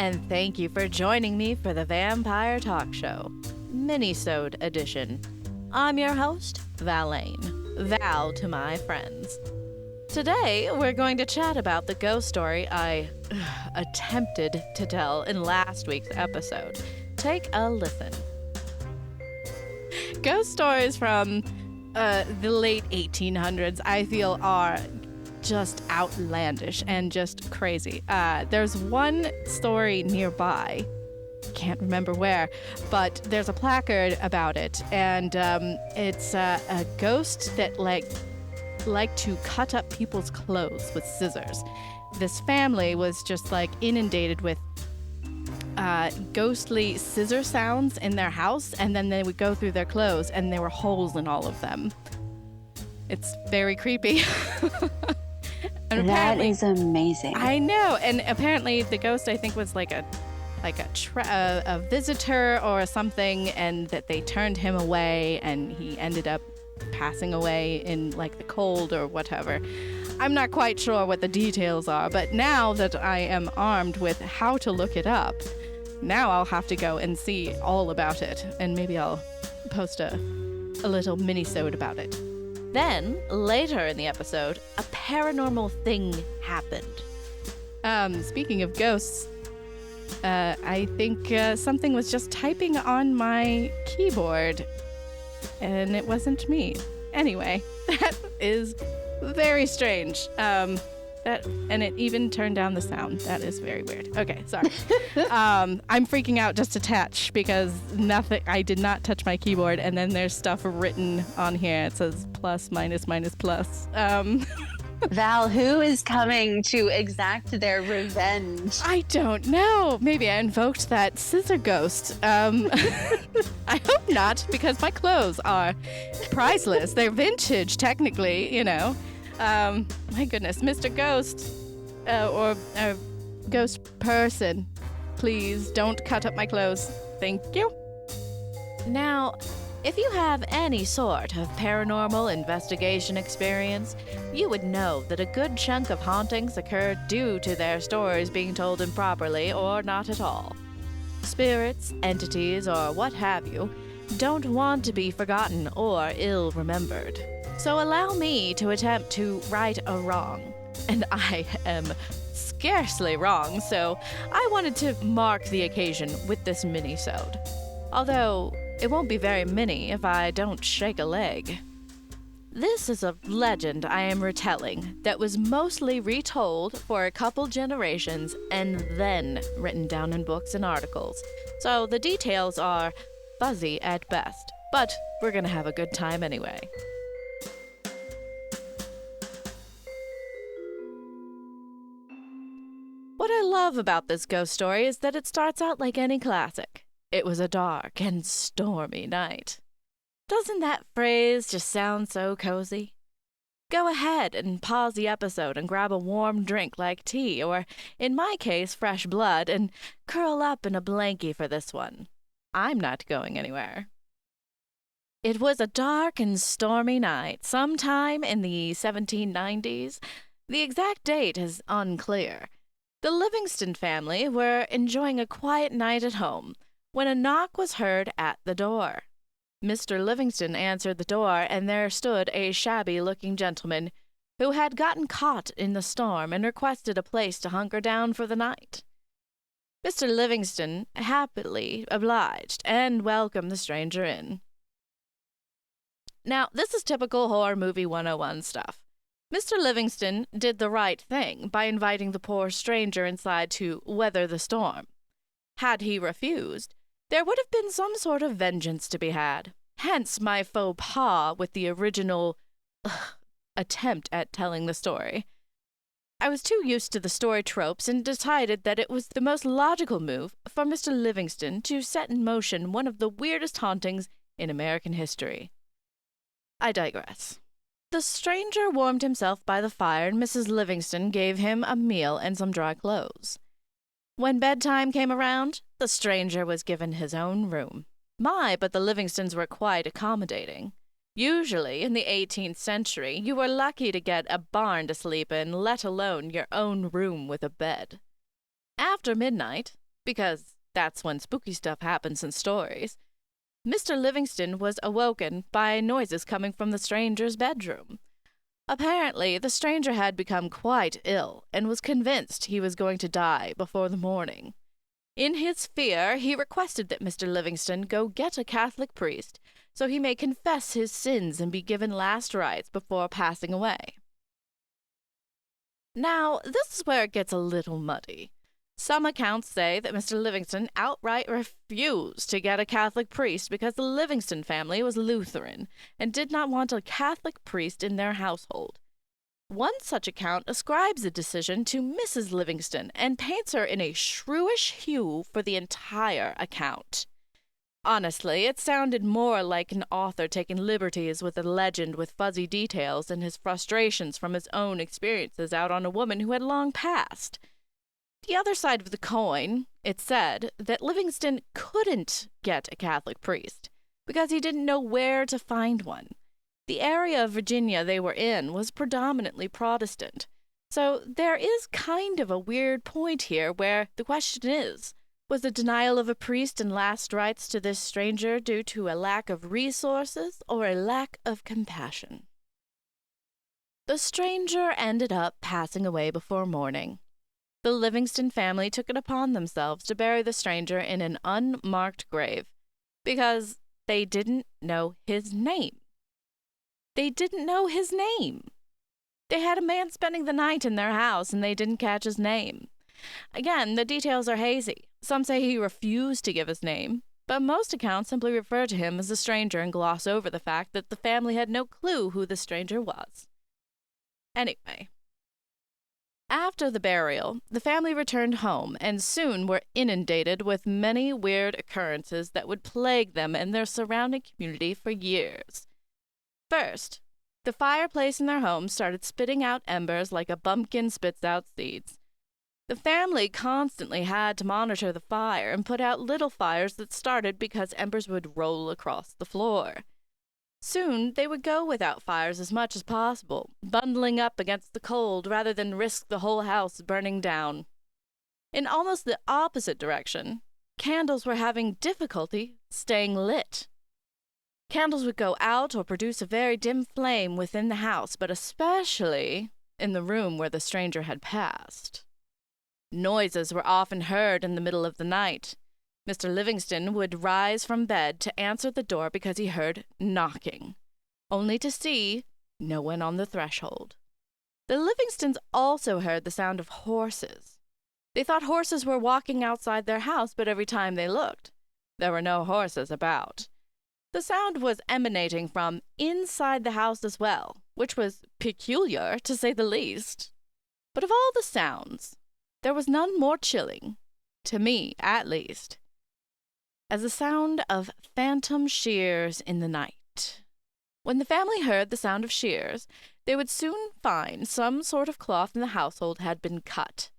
and thank you for joining me for the Vampire Talk Show, Minisode edition. I'm your host, Valaine, Val to my friends. Today, we're going to chat about the ghost story I attempted to tell in last week's episode. Take a listen. Ghost stories from the late 1800s, I feel, are just outlandish and just crazy. There's one story nearby, can't remember where, but there's a placard about it, and it's a ghost that liked to cut up people's clothes with scissors. This family was just inundated with ghostly scissor sounds in their house, and then they would go through their clothes and there were holes in all of them. It's very creepy. That is amazing. I know, and apparently the ghost, I think, was like a visitor or something, and that they turned him away, and he ended up passing away in the cold or whatever. I'm not quite sure what the details are, but now that I am armed with how to look it up, now I'll have to go and see all about it, and maybe I'll post a little mini-sode about it. Then, later in the episode, a paranormal thing happened. Speaking of ghosts, I think something was just typing on my keyboard, and it wasn't me. Anyway, that is very strange. And it even turned down the sound. That is very weird. Okay, sorry. I'm freaking out just a touch because I did not touch my keyboard, and then there's stuff written on here. It says plus, minus, minus, plus. Val, who is coming to exact their revenge? I don't know. Maybe I invoked that scissor ghost. I hope not, because my clothes are priceless. They're vintage, technically, you know. My goodness, Mr. Ghost, or ghost person, please don't cut up my clothes. Thank you. Now, if you have any sort of paranormal investigation experience, you would know that a good chunk of hauntings occur due to their stories being told improperly or not at all. Spirits, entities, or what have you, don't want to be forgotten or ill-remembered. So allow me to attempt to right a wrong. And I am scarcely wrong, so I wanted to mark the occasion with this mini-sode. Although, it won't be very mini if I don't shake a leg. This is a legend I am retelling that was mostly retold for a couple generations and then written down in books and articles. So the details are fuzzy at best, but we're gonna have a good time anyway. What I love about this ghost story is that it starts out like any classic. It was a dark and stormy night. Doesn't that phrase just sound so cozy? Go ahead and pause the episode and grab a warm drink like tea, or, in my case, fresh blood, and curl up in a blankie for this one. I'm not going anywhere. It was a dark and stormy night, sometime in the 1790s. The exact date is unclear. The Livingston family were enjoying a quiet night at home when a knock was heard at the door. Mr. Livingston answered the door, and there stood a shabby-looking gentleman who had gotten caught in the storm and requested a place to hunker down for the night. Mr. Livingston happily obliged and welcomed the stranger in. Now, this is typical horror movie 101 stuff. Mr. Livingston did the right thing by inviting the poor stranger inside to weather the storm. Had he refused, there would have been some sort of vengeance to be had. Hence my faux pas with the original attempt at telling the story. I was too used to the story tropes and decided that it was the most logical move for Mr. Livingston to set in motion one of the weirdest hauntings in American history. I digress. The stranger warmed himself by the fire, and Mrs. Livingston gave him a meal and some dry clothes. When bedtime came around, the stranger was given his own room. But the Livingstons were quite accommodating. Usually, in the 18th century, you were lucky to get a barn to sleep in, let alone your own room with a bed. After midnight, because that's when spooky stuff happens in stories, Mr. Livingston was awoken by noises coming from the stranger's bedroom. Apparently, the stranger had become quite ill and was convinced he was going to die before the morning. In his fear, he requested that Mr. Livingston go get a Catholic priest so he may confess his sins and be given last rites before passing away. Now, this is where it gets a little muddy. Some accounts say that Mr. Livingston outright refused to get a Catholic priest because the Livingston family was Lutheran and did not want a Catholic priest in their household. One such account ascribes the decision to Mrs. Livingston and paints her in a shrewish hue for the entire account. Honestly, it sounded more like an author taking liberties with a legend with fuzzy details and his frustrations from his own experiences out on a woman who had long passed. The other side of the coin, it said that Livingston couldn't get a Catholic priest because he didn't know where to find one. The area of Virginia they were in was predominantly Protestant, so there is kind of a weird point here where the question is, was the denial of a priest and last rites to this stranger due to a lack of resources or a lack of compassion? The stranger ended up passing away before morning. The Livingston family took it upon themselves to bury the stranger in an unmarked grave because they didn't know his name. They didn't know his name. They had a man spending the night in their house and they didn't catch his name. Again, the details are hazy. Some say he refused to give his name, but most accounts simply refer to him as a stranger and gloss over the fact that the family had no clue who the stranger was. Anyway, after the burial, the family returned home and soon were inundated with many weird occurrences that would plague them and their surrounding community for years. First, the fireplace in their home started spitting out embers like a bumpkin spits out seeds. The family constantly had to monitor the fire and put out little fires that started because embers would roll across the floor. Soon they would go without fires as much as possible, bundling up against the cold rather than risk the whole house burning down. In almost the opposite direction, candles were having difficulty staying lit. Candles would go out or produce a very dim flame within the house, but especially in the room where the stranger had passed. Noises were often heard in the middle of the night. Mr. Livingston would rise from bed to answer the door because he heard knocking, only to see no one on the threshold. The Livingstons also heard the sound of horses. They thought horses were walking outside their house, but every time they looked, there were no horses about. The sound was emanating from inside the house as well, which was peculiar, to say the least. But of all the sounds, there was none more chilling, to me at least, as the sound of phantom shears in the night. When the family heard the sound of shears, they would soon find some sort of cloth in the household had been cut,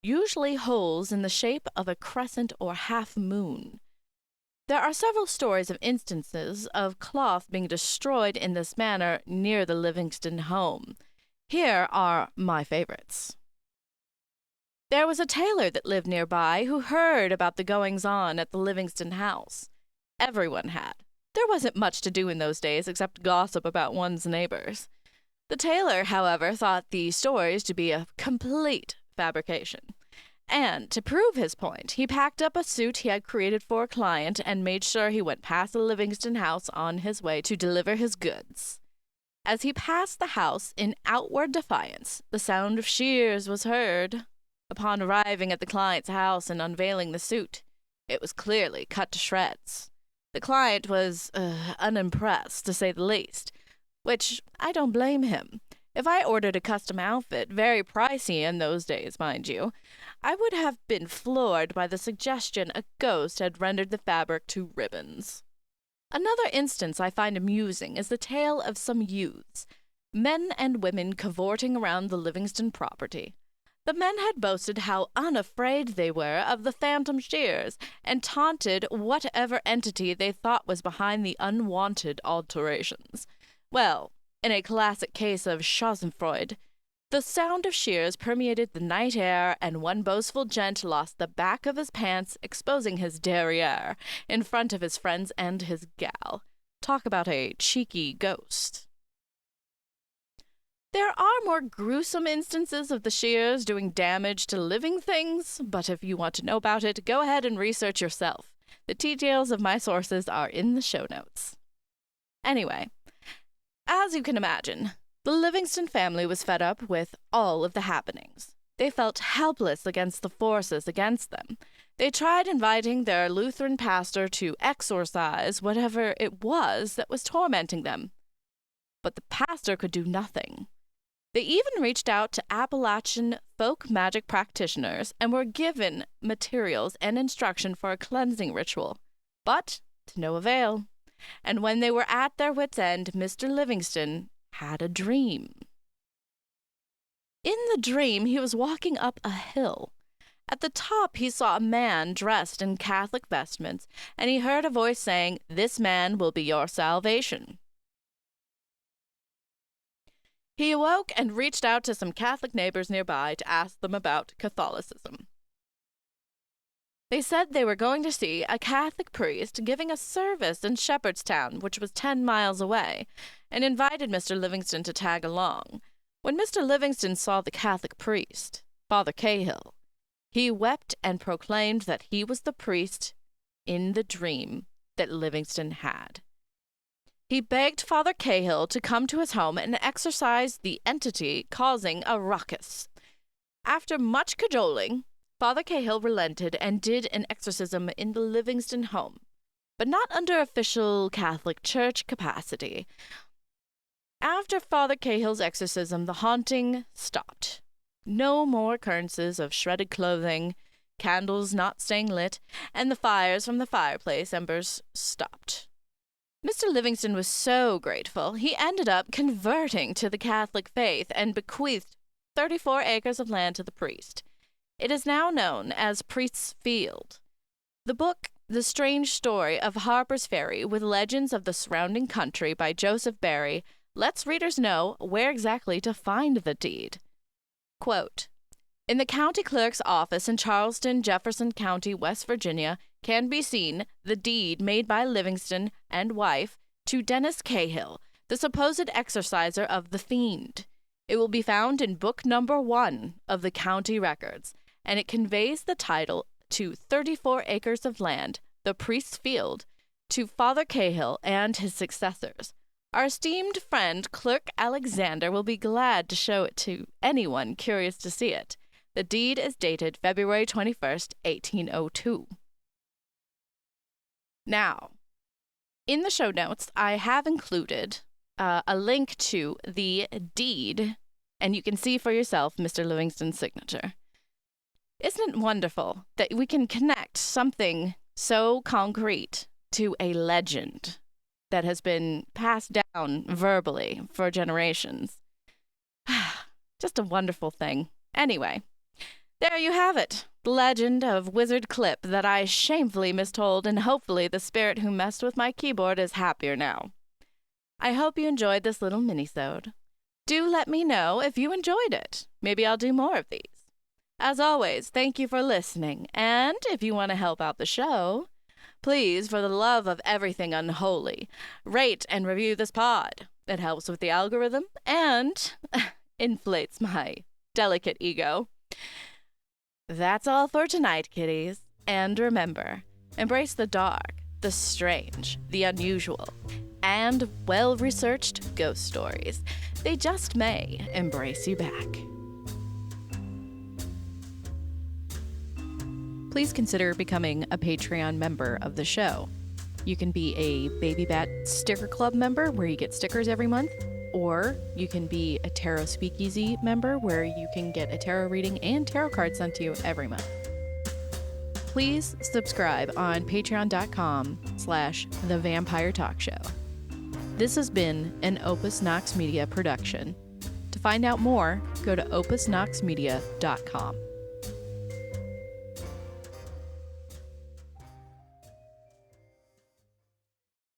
usually holes in the shape of a crescent or half moon. There are several stories of instances of cloth being destroyed in this manner near the Livingston home. Here are my favorites. There was a tailor that lived nearby who heard about the goings-on at the Livingston house. Everyone had. There wasn't much to do in those days except gossip about one's neighbors. The tailor, however, thought these stories to be a complete fabrication. And to prove his point, he packed up a suit he had created for a client and made sure he went past the Livingston house on his way to deliver his goods. As he passed the house in outward defiance, the sound of shears was heard. Upon arriving at the client's house and unveiling the suit, it was clearly cut to shreds. The client was unimpressed, to say the least, which I don't blame him. If I ordered a custom outfit, very pricey in those days, mind you, I would have been floored by the suggestion a ghost had rendered the fabric to ribbons. Another instance I find amusing is the tale of some youths, men and women cavorting around the Livingston property. The men had boasted how unafraid they were of the phantom shears, and taunted whatever entity they thought was behind the unwanted alterations. Well, in a classic case of Schadenfreude, The sound of shears permeated the night air, and one boastful gent lost the back of his pants, exposing his derriere in front of his friends and his gal. Talk about a cheeky ghost. There are more gruesome instances of the shears doing damage to living things, but if you want to know about it, go ahead and research yourself. The details of my sources are in the show notes. Anyway, as you can imagine, the Livingston family was fed up with all of the happenings. They felt helpless against the forces against them. They tried inviting their Lutheran pastor to exorcise whatever it was that was tormenting them. But the pastor could do nothing. They even reached out to Appalachian folk magic practitioners and were given materials and instruction for a cleansing ritual, but to no avail. And when they were at their wits' end, Mr. Livingston had a dream. In the dream, he was walking up a hill. At the top, he saw a man dressed in Catholic vestments, and he heard a voice saying, "This man will be your salvation." He awoke and reached out to some Catholic neighbors nearby to ask them about Catholicism. They said they were going to see a Catholic priest giving a service in Shepherdstown, which was 10 miles away, and invited Mr. Livingston to tag along. When Mr. Livingston saw the Catholic priest, Father Cahill, he wept and proclaimed that he was the priest in the dream that Livingston had. He begged Father Cahill to come to his home and exorcise the entity causing a ruckus. After much cajoling, Father Cahill relented and did an exorcism in the Livingston home, but not under official Catholic Church capacity. After Father Cahill's exorcism, the haunting stopped. No more occurrences of shredded clothing, candles not staying lit, and the fires from the fireplace embers stopped. Mr. Livingston was so grateful, he ended up converting to the Catholic faith and bequeathed 34 acres of land to the priest. It is now known as Priest's Field. The book, The Strange Story of Harper's Ferry with Legends of the Surrounding Country by Joseph Barry, lets readers know where exactly to find the deed. Quote, "In the county clerk's office in Charleston, Jefferson County, West Virginia, can be seen the deed made by Livingston and wife to Dennis Cahill, the supposed exorciser of the fiend. It will be found in book number 1 of the county records, and it conveys the title to 34 acres of land, the Priest's Field, to Father Cahill and his successors. Our esteemed friend, Clerk Alexander, will be glad to show it to anyone curious to see it. The deed is dated February 21st, 1802. Now, in the show notes, I have included a link to the deed, and you can see for yourself Mr. Livingston's signature. Isn't it wonderful that we can connect something so concrete to a legend that has been passed down verbally for generations? Just a wonderful thing. Anyway, there you have it. The legend of Wizard Clip that I shamefully mistold, and hopefully the spirit who messed with my keyboard is happier now. I hope you enjoyed this little minisode. Do let me know if you enjoyed it. Maybe I'll do more of these. As always, thank you for listening, and if you want to help out the show, please, for the love of everything unholy, rate and review this pod. It helps with the algorithm and inflates my delicate ego. That's all for tonight, kiddies. And remember, embrace the dark, the strange, the unusual, and well-researched ghost stories. They just may embrace you back. Please consider becoming a Patreon member of the show. You can be a Baby Bat Sticker Club member where you get stickers every month, or you can be a Tarot Speakeasy member where you can get a tarot reading and tarot cards sent to you every month. Please subscribe on patreon.com/The Vampire Talk Show. This has been an Opus Nox Media production. To find out more, go to opusnoxmedia.com.